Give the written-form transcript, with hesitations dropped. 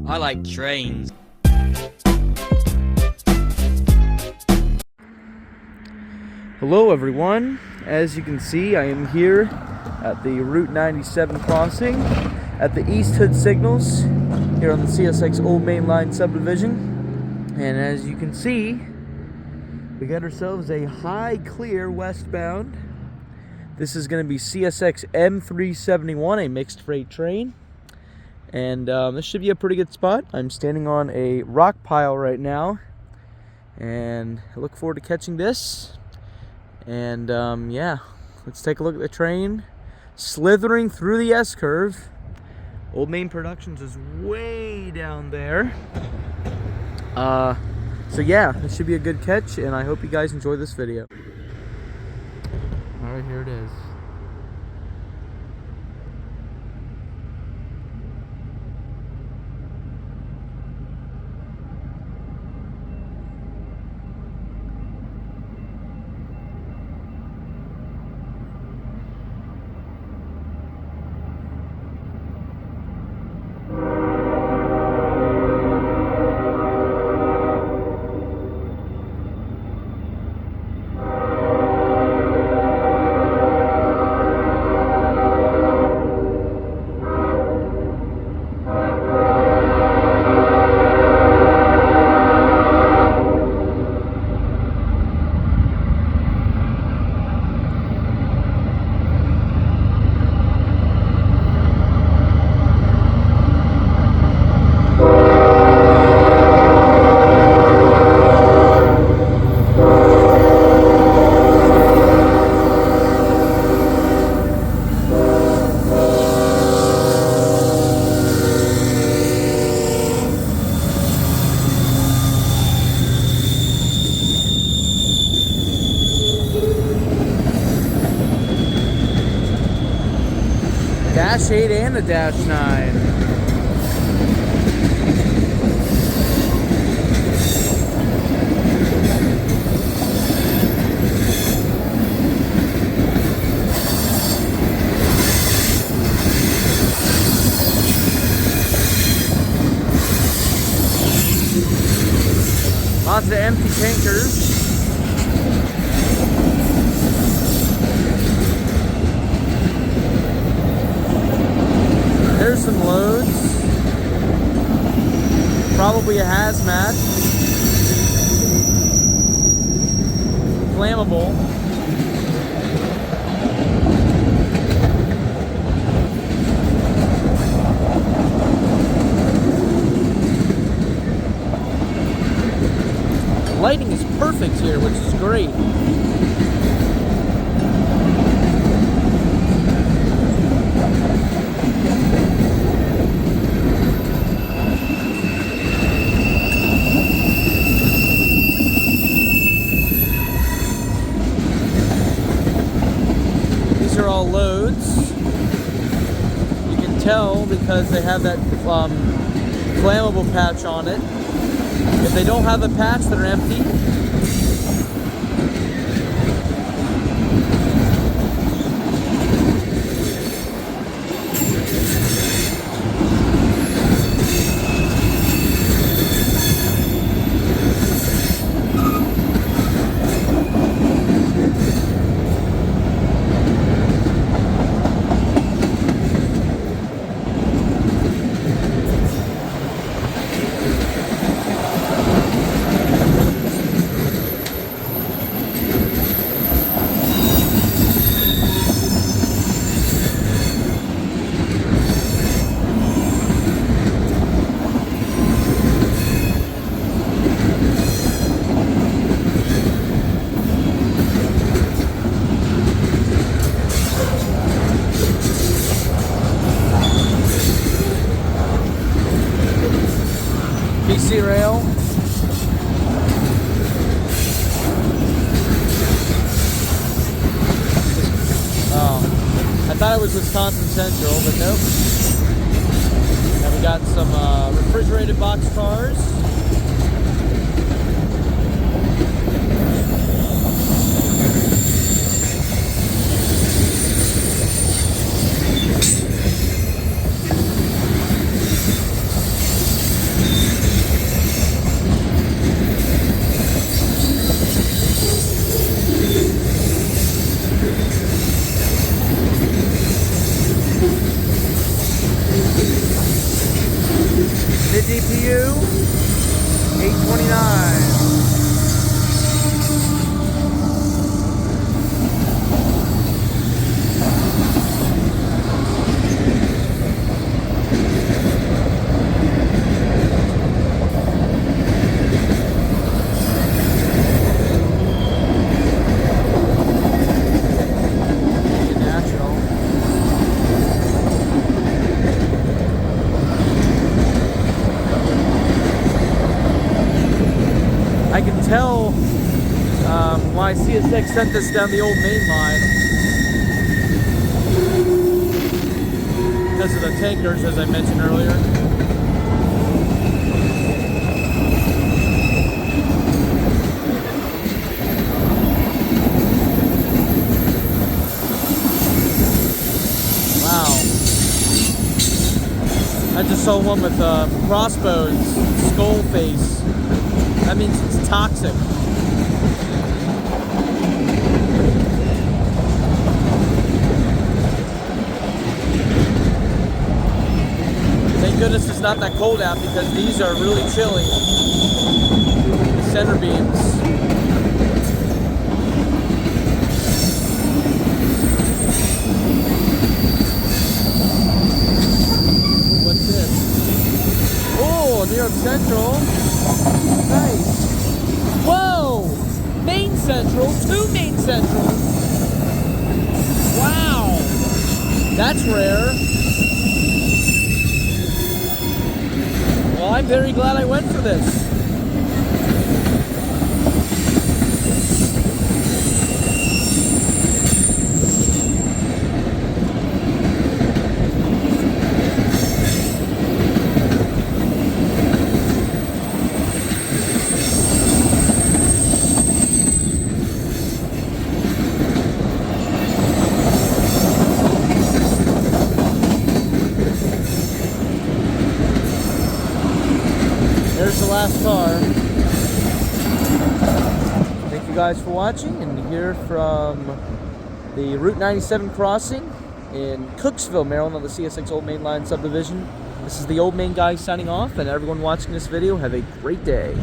I like trains. Hello everyone, as you can see I am here at the Route 97 crossing at the East Hood Signals here on the CSX Old Main Line subdivision, and as you can see we got ourselves a high clear westbound. This is going to be CSX M371, a mixed freight train, and this should be a pretty good spot. I'm standing on a rock pile right now and I look forward to catching this. And yeah, let's take a look at the train slithering through the S-curve. Old Main Productions is way down there. So yeah, this should be a good catch, and I hope you guys enjoy this video. Alright, here it is. Dash 8 and a Dash 9. Lots of empty tankers. There's some loads. Probably a hazmat. Flammable. The lighting is perfect here, which is great. These are all loads. You can tell because they have that flammable patch on it. If they don't have the patch, they're empty. PC rail. Oh, I thought it was Wisconsin Central, but nope. Now we got some refrigerated box cars. DPU, 829. I can tell why CSX sent this down the old main line. Because of the tankers, as I mentioned earlier. Wow. I just saw one with crossbows, skull face. That means it's toxic. Thank goodness it's not that cold out because these are really chilly. Center beams. What's this? Oh, New York Central. Nice. Whoa! Maine Central, 2 Maine Central. Wow. That's rare. Well, I'm very glad I went for this. There's the last car. Thank you guys for watching, and here from the Route 97 crossing in Cooksville, Maryland on the CSX Old Main Line subdivision. This is the Old Main guy signing off, and everyone watching this video, have a great day.